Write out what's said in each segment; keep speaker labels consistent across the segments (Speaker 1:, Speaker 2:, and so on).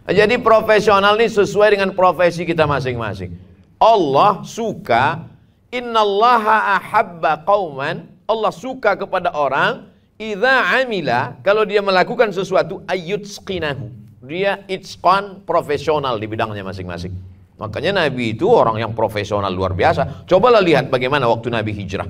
Speaker 1: Jadi profesional ini sesuai dengan profesi kita masing-masing. Allah suka, innallaha ahabba qauman, Allah suka kepada orang, idza amila, kalau dia melakukan sesuatu, ayyutsqinahu, dia itqan, profesional di bidangnya masing-masing. Makanya Nabi itu orang yang profesional luar biasa. Cobalah lihat bagaimana waktu Nabi hijrah.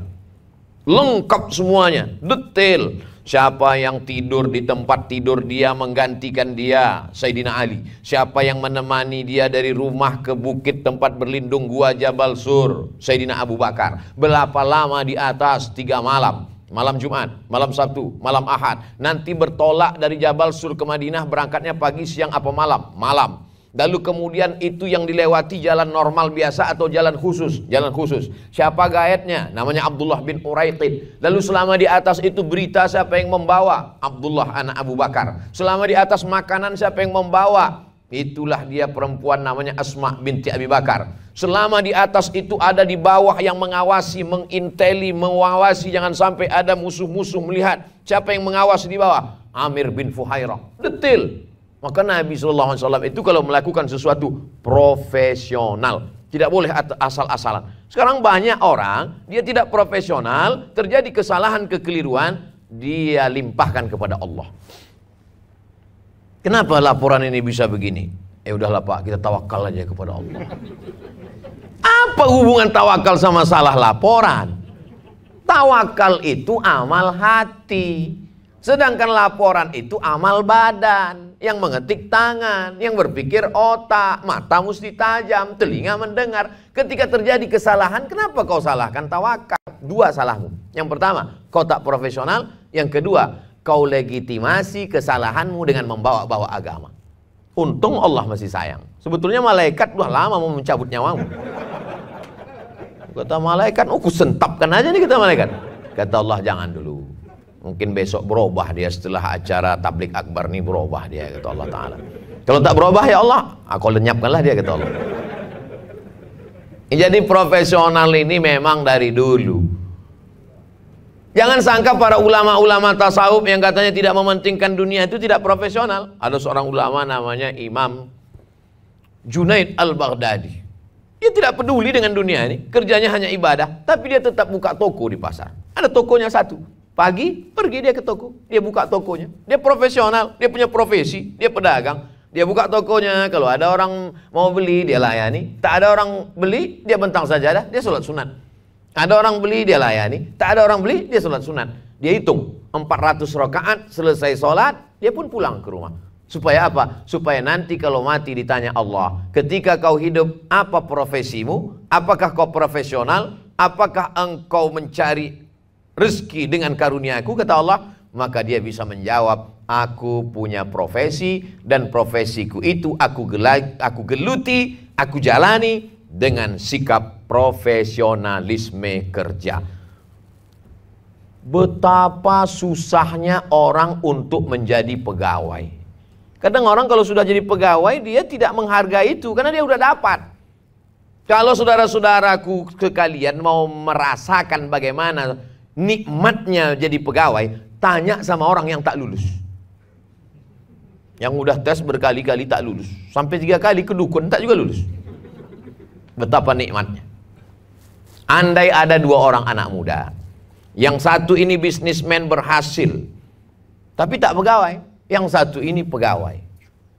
Speaker 1: Lengkap semuanya, detail. Siapa yang tidur di tempat tidur dia menggantikan dia, Sayyidina Ali. Siapa yang menemani dia dari rumah ke bukit tempat berlindung gua Jabal Sur, Sayyidina Abu Bakar. Berapa lama di atas? 3 malam. Malam Jumat, malam Sabtu, malam Ahad. Nanti bertolak dari Jabal Sur ke Madinah, berangkatnya pagi, siang, apa malam? Malam. Lalu kemudian itu yang dilewati jalan normal biasa atau jalan khusus? Jalan khusus. Siapa gaetnya? Namanya Abdullah bin Uraiqid. Lalu selama di atas itu berita siapa yang membawa? Abdullah anak Abu Bakar. Selama di atas makanan siapa yang membawa? Itulah dia perempuan namanya Asma binti Abi Bakar. Selama di atas itu ada di bawah yang mengawasi, menginteli, mengawasi jangan sampai ada musuh-musuh melihat. Siapa yang mengawasi di bawah? Amir bin Fuhairah. Detail. Maka Nabi SAW itu kalau melakukan sesuatu profesional, tidak boleh asal-asalan. Sekarang banyak orang, dia tidak profesional, terjadi kesalahan, kekeliruan, dia limpahkan kepada Allah. Kenapa laporan ini bisa begini? Udahlah Pak, kita tawakal aja kepada Allah. Apa hubungan tawakal sama salah laporan? Tawakal itu amal hati, sedangkan laporan itu amal badan. Yang mengetik tangan, yang berpikir otak, mata mesti tajam, telinga mendengar. Ketika terjadi kesalahan, kenapa kau salahkan tawakal? 2 salahmu. Yang pertama, kau tak profesional. Yang kedua, kau legitimasi kesalahanmu dengan membawa-bawa agama. Untung Allah masih sayang. Sebetulnya malaikat udah lama mau mencabut nyawamu. Kata malaikat, ku sentapkan aja nih kata malaikat. Kata Allah, jangan dulu. Mungkin besok berubah dia setelah acara tablik akbar nih, berubah dia kata Allah Ta'ala. Kalau tak berubah ya Allah, aku lenyapkanlah dia kata Allah. Jadi profesional ini memang dari dulu. Jangan sangka para ulama-ulama tasawuf yang katanya tidak mementingkan dunia itu tidak profesional. Ada seorang ulama namanya Imam Junaid al-Baghdadi. Dia tidak peduli dengan dunia ini, kerjanya hanya ibadah, tapi dia tetap buka toko di pasar. Ada tokonya satu. Pagi, pergi dia ke toko, dia buka tokonya. Dia profesional, dia punya profesi, dia pedagang. Dia buka tokonya, kalau ada orang mau beli, dia layani. Tak ada orang beli, dia bentang sajadah, dia sholat sunat. Ada orang beli, dia layani. Tak ada orang beli, dia sholat sunat. Dia hitung, 400 rakaat, selesai sholat, dia pun pulang ke rumah. Supaya apa? Supaya nanti kalau mati ditanya Allah, ketika kau hidup, apa profesimu? Apakah kau profesional? Apakah engkau mencari rezeki dengan karuniaku, kata Allah, maka dia bisa menjawab, aku punya profesi dan profesiku itu aku geluti, aku jalani dengan sikap profesionalisme kerja. Betapa susahnya orang untuk menjadi pegawai. Kadang orang kalau sudah jadi pegawai dia tidak menghargai itu karena dia udah dapat. Kalau saudara-saudaraku sekalian mau merasakan bagaimana nikmatnya jadi pegawai, tanya sama orang yang tak lulus. Yang udah tes berkali-kali tak lulus. Sampai 3 kali ke dukun tak juga lulus. Betapa nikmatnya. Andai ada 2 orang anak muda. Yang satu ini bisnismen berhasil, tapi tak pegawai. Yang satu ini pegawai.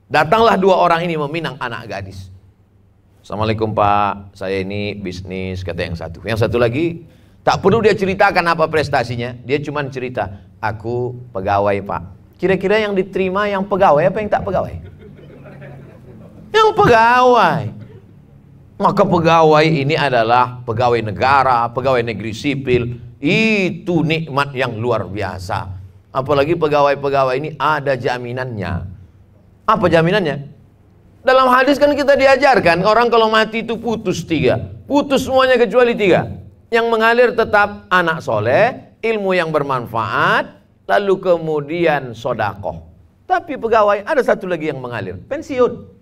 Speaker 1: Datanglah 2 orang ini meminang anak gadis. Assalamualaikum Pak, saya ini bisnis, kata yang satu. Yang satu lagi, tak perlu dia ceritakan apa prestasinya, dia cuma cerita, aku pegawai Pak. Kira-kira yang diterima yang pegawai apa yang tak pegawai? Yang pegawai. Maka pegawai ini adalah pegawai negara, pegawai negeri sipil. Itu nikmat yang luar biasa. Apalagi pegawai-pegawai ini ada jaminannya. Apa jaminannya? Dalam hadis kan kita diajarkan, orang kalau mati itu putus 3. Putus semuanya kecuali 3. Yang mengalir tetap anak soleh, ilmu yang bermanfaat, lalu kemudian sodakoh. Tapi pegawai ada satu lagi yang mengalir, pensiun.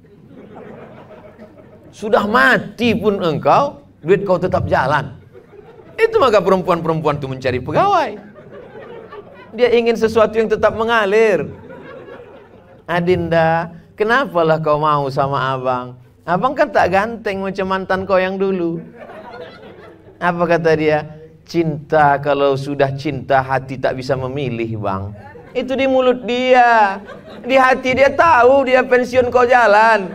Speaker 1: Sudah mati pun engkau, duit kau tetap jalan. Itu maka perempuan-perempuan itu mencari pegawai. Dia ingin sesuatu yang tetap mengalir. Adinda, kenapa lah kau mau sama abang? Abang kan tak ganteng macam mantan kau yang dulu. Apa kata dia? Cinta, kalau sudah cinta hati tak bisa memilih, bang. Itu di mulut dia. Di hati dia tahu dia pensiun kau jalan.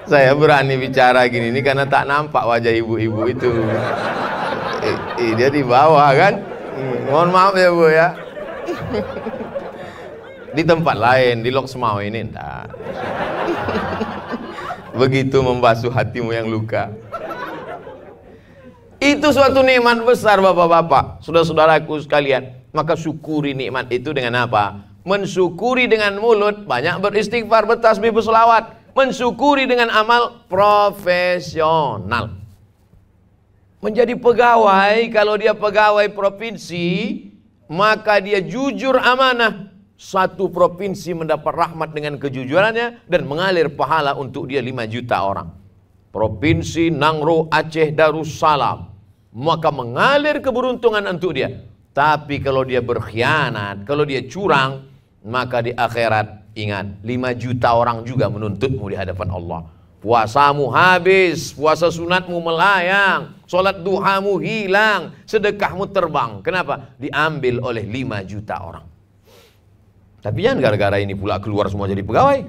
Speaker 1: Saya berani bicara gini ini karena tak nampak wajah ibu-ibu itu. Dia di bawah kan. Mohon maaf ya Bu ya. Di tempat lain, di Lok Semau ini enggak. Begitu membasuh hatimu yang luka. Itu suatu nikmat besar bapak-bapak, saudara-saudaraku sekalian. Maka syukuri nikmat itu dengan apa? Mensyukuri dengan mulut, banyak beristighfar, bertasbih, berselawat. Mensyukuri dengan amal profesional. Menjadi pegawai, kalau dia pegawai provinsi, maka dia jujur amanah. Satu provinsi mendapat rahmat dengan kejujurannya dan mengalir pahala untuk dia 5 juta orang. Provinsi Nangro Aceh Darussalam, maka mengalir keberuntungan untuk dia. Tapi kalau dia berkhianat, kalau dia curang, maka di akhirat ingat 5 juta orang juga menuntutmu di hadapan Allah. Puasamu habis, puasa sunatmu melayang, sholat duhamu hilang, sedekahmu terbang. Kenapa? Diambil oleh 5 juta orang. Tapi jangan gara-gara ini pula keluar semua jadi pegawai.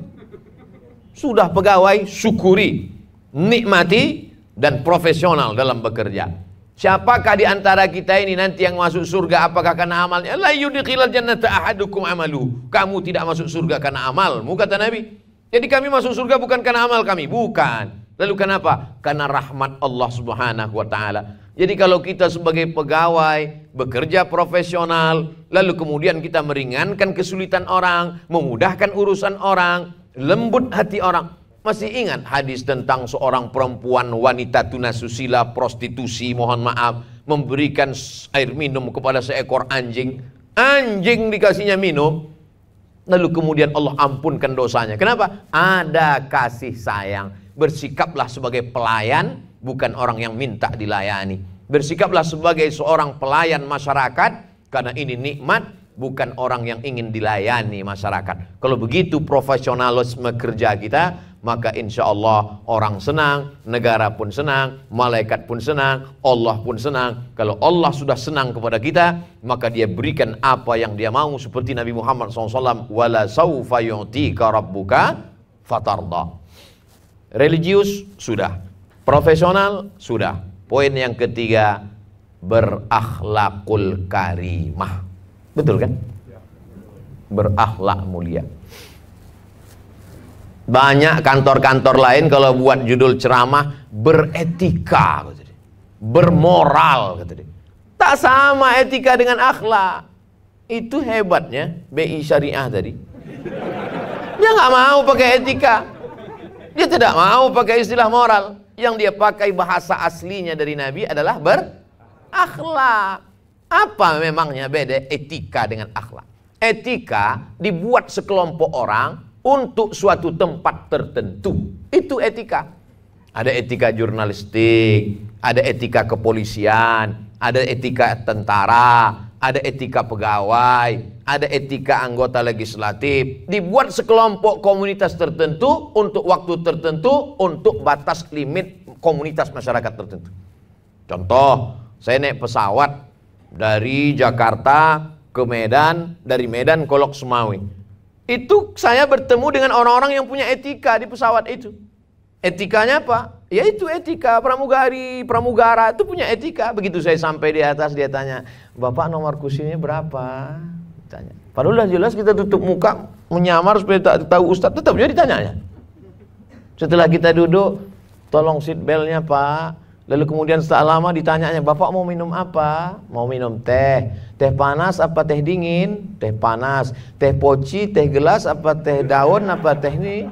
Speaker 1: Sudah pegawai, syukuri, nikmati, dan profesional dalam bekerja. Siapakah di antara kita ini nanti yang masuk surga? Apakah karena amalnya? La yudkhilal jannata ahadukum amalu. Kamu tidak masuk surga karena amalmu, kata Nabi. Jadi kami masuk surga bukan karena amal kami, bukan. Lalu kenapa? Karena rahmat Allah Subhanahu wa taala. Jadi kalau kita sebagai pegawai bekerja profesional, lalu kemudian kita meringankan kesulitan orang, memudahkan urusan orang, lembut hati orang. Masih ingat hadis tentang seorang perempuan wanita tunasusila, prostitusi, mohon maaf, memberikan air minum kepada seekor anjing. Anjing dikasihnya minum, lalu kemudian Allah ampunkan dosanya. Kenapa? Ada kasih sayang. Bersikaplah sebagai pelayan, bukan orang yang minta dilayani. Bersikaplah sebagai seorang pelayan masyarakat, karena ini nikmat, bukan orang yang ingin dilayani masyarakat. Kalau begitu profesionalisme kerja kita, maka insya Allah orang senang, negara pun senang, malaikat pun senang, Allah pun senang. Kalau Allah sudah senang kepada kita, maka dia berikan apa yang dia mau, seperti Nabi Muhammad SAW, wala saufa yu'tika rabbuka fatarda. Religius sudah, profesional sudah. Poin yang ketiga, berakhlakul karimah. Betul kan? Berakhlak mulia. Banyak kantor-kantor lain kalau buat judul ceramah beretika, bermoral, tak sama etika dengan akhlak. Itu hebatnya BI Syariah tadi. Dia nggak mau pakai etika, dia tidak mau pakai istilah moral. Yang dia pakai bahasa aslinya dari Nabi adalah berakhlak. Apa memangnya beda etika dengan akhlak? Etika dibuat sekelompok orang untuk suatu tempat tertentu. Itu etika. Ada etika jurnalistik, ada etika kepolisian, ada etika tentara, ada etika pegawai, ada etika anggota legislatif. Dibuat sekelompok komunitas tertentu untuk waktu tertentu, untuk batas limit komunitas masyarakat tertentu. Contoh, saya naik pesawat dari Jakarta ke Medan, dari Medan ke Lok Semawi. Itu saya bertemu dengan orang-orang yang punya etika di pesawat itu. Etikanya apa? Yaitu etika pramugari, pramugara itu punya etika. Begitu saya sampai di atas, dia tanya, "Bapak nomor kursinya berapa?" Tanya. Padahal udah jelas kita tutup muka, menyamar supaya tak tahu Ustadz, tetap dia ditanyanya. Setelah kita duduk, "Tolong seat beltnya Pak." Lalu kemudian setelah lama ditanyanya, "Bapak mau minum apa?" "Mau minum teh. Teh panas apa teh dingin?" "Teh panas." "Teh poci, teh gelas apa teh daun apa teh ini?"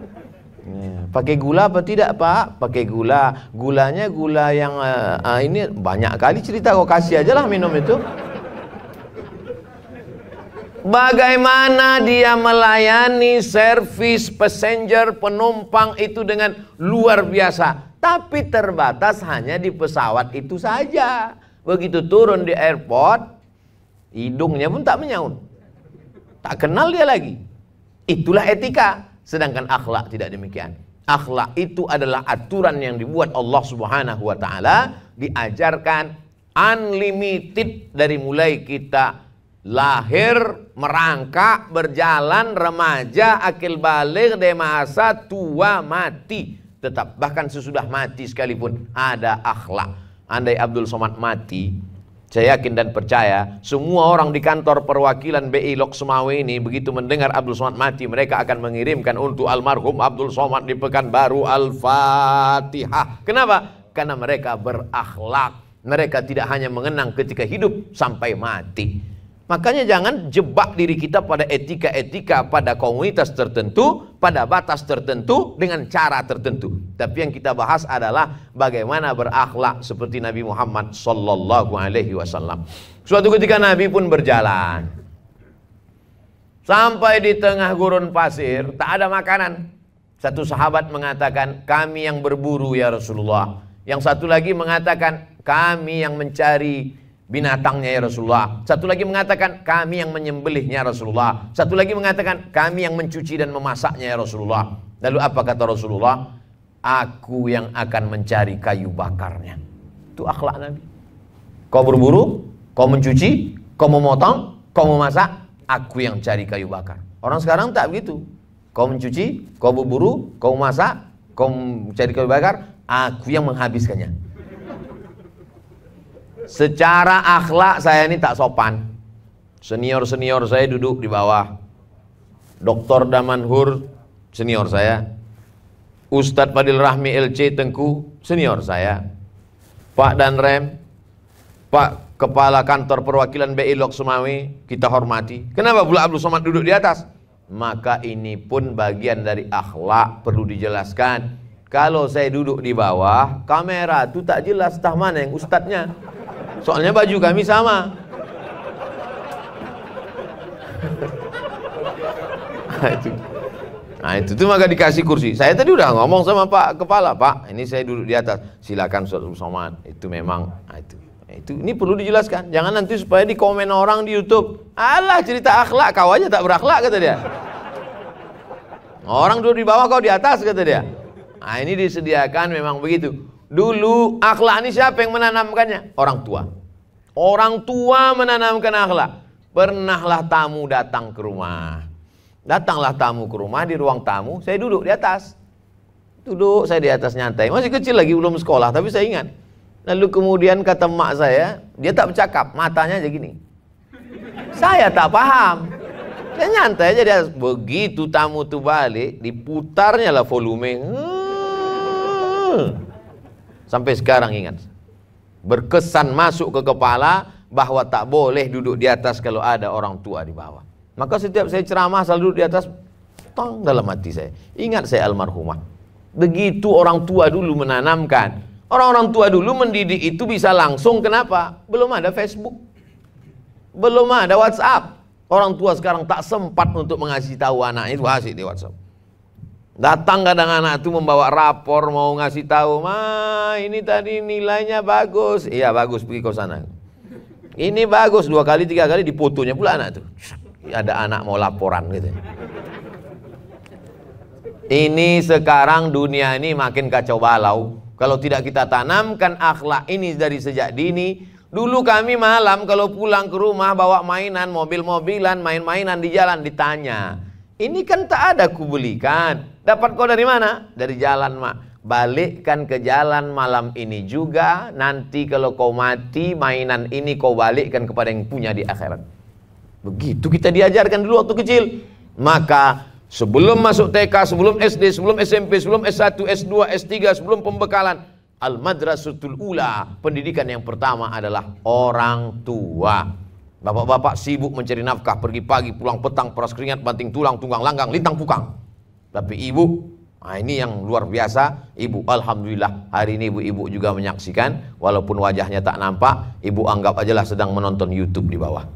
Speaker 1: "Pakai gula apa tidak Pak?" "Pakai gula." "Gulanya gula yang ini banyak kali cerita, kok kasih aja lah minum itu." Bagaimana dia melayani servis passenger, penumpang itu dengan luar biasa. Tapi terbatas hanya di pesawat itu saja. Begitu turun di airport, hidungnya pun tak menyaut. Tak kenal dia lagi. Itulah etika. Sedangkan akhlak tidak demikian. Akhlak itu adalah aturan yang dibuat Allah Subhanahu wa taala, diajarkan unlimited dari mulai kita lahir, merangkak, berjalan, remaja, akil baligh, dewasa, tua, mati. Tetap bahkan sesudah mati sekalipun ada akhlak. Andai Abdul Somad mati, saya yakin dan percaya semua orang di kantor perwakilan BI Lok Sumawe ini begitu mendengar Abdul Somad mati, mereka akan mengirimkan untuk almarhum Abdul Somad di Pekanbaru Al-Fatihah. Kenapa? Karena mereka berakhlak. Mereka tidak hanya mengenang ketika hidup sampai mati. Makanya jangan jebak diri kita pada etika-etika pada komunitas tertentu, pada batas tertentu, dengan cara tertentu. Tapi yang kita bahas adalah bagaimana berakhlak seperti Nabi Muhammad sallallahu alaihi wasallam. Suatu ketika Nabi pun berjalan. Sampai di tengah gurun pasir, tak ada makanan. Satu sahabat mengatakan, "Kami yang berburu ya Rasulullah." Yang satu lagi mengatakan, "Kami yang mencari binatangnya ya Rasulullah." Satu lagi mengatakan, "Kami yang menyembelihnya Rasulullah." Satu lagi mengatakan, "Kami yang mencuci dan memasaknya ya Rasulullah." Lalu apa kata Rasulullah? "Aku yang akan mencari kayu bakarnya." Itu akhlak Nabi. Kau berburu, kau mencuci, kau memotong, kau memasak, aku yang cari kayu bakar. Orang sekarang tak begitu. Kau mencuci, kau berburu, kau memasak, kau mencari kayu bakar, aku yang menghabiskannya. Secara akhlak saya ini tak sopan. Senior-senior saya duduk di bawah. Dr. Damanhur senior saya. Ustadz Fadil Rahmi LC Tengku senior saya. Pak Danrem, Pak Kepala Kantor Perwakilan BI Lok Sumawe, kita hormati. Kenapa pula Abdul Somad duduk di atas? Maka ini pun bagian dari akhlak, perlu dijelaskan. Kalau saya duduk di bawah, kamera itu tak jelas tah mana yang ustadznya. Soalnya baju kami sama. Nah itu tuh maka dikasih kursi. Saya tadi udah ngomong sama Pak Kepala, "Pak, ini saya duduk di atas. Silakan Ustaz Somad." Itu memang itu ini perlu dijelaskan. Jangan nanti supaya di komen orang di YouTube, "Alah cerita akhlak, kau aja tak berakhlak," kata dia. Orang duduk di bawah, kau di atas, kata dia. Nah ini disediakan memang begitu. Dulu akhlak ini siapa yang menanamkannya? Orang tua. Orang tua menanamkan akhlak. Pernahlah tamu datang ke rumah. Datanglah tamu ke rumah, di ruang tamu, saya duduk di atas. Duduk saya di atas nyantai. Masih kecil lagi, belum sekolah, tapi saya ingat. Lalu kemudian kata emak saya, dia tak bercakap, matanya aja gini. Saya tak paham. Saya nyantai aja di atas. Begitu tamu tuh balik, diputarnya lah volume. Sampai sekarang ingat. Berkesan masuk ke kepala bahwa tak boleh duduk di atas kalau ada orang tua di bawah. Maka setiap saya ceramah selalu duduk di atas, tong dalam hati saya. Ingat saya almarhumah. Begitu orang tua dulu menanamkan. Orang-orang tua dulu mendidik itu bisa langsung, kenapa? Belum ada Facebook. Belum ada WhatsApp. Orang tua sekarang tak sempat untuk mengasih tahu anaknya, itu asik di WhatsApp. Datang kadang anak itu membawa rapor, mau ngasih tahu, "Ma, ini tadi nilainya bagus." "Iya bagus, pergi ke sana." "Ini bagus," 2 kali 3 kali difotonya pula anak itu. Ada anak mau laporan gitu. Ini sekarang dunia ini makin kacau balau. Kalau tidak kita tanamkan akhlak ini dari sejak dini. Dulu kami malam kalau pulang ke rumah bawa mainan, mobil-mobilan, main-mainan di jalan, ditanya, "Ini kan tak ada kubelikan. Dapat kau dari mana?" "Dari jalan, Mak." "Balikkan ke jalan malam ini juga. Nanti kalau kau mati, mainan ini kau balikkan kepada yang punya di akhirat." Begitu kita diajarkan dulu waktu kecil. Maka sebelum masuk TK, sebelum SD, sebelum SMP, sebelum S1, S2, S3, sebelum pembekalan, Al-Madrasatul Ula, pendidikan yang pertama adalah orang tua. Bapak-bapak sibuk mencari nafkah, pergi pagi, pulang petang, peras keringat, banting tulang, tunggang langgang, lintang pukang. Tapi ibu, nah ini yang luar biasa, ibu, alhamdulillah hari ini ibu-ibu juga menyaksikan, walaupun wajahnya tak nampak, ibu anggap ajalah sedang menonton YouTube di bawah.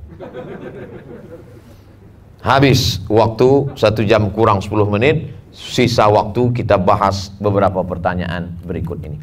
Speaker 1: Habis waktu 1 jam kurang 10 menit, sisa waktu kita bahas beberapa pertanyaan berikut ini.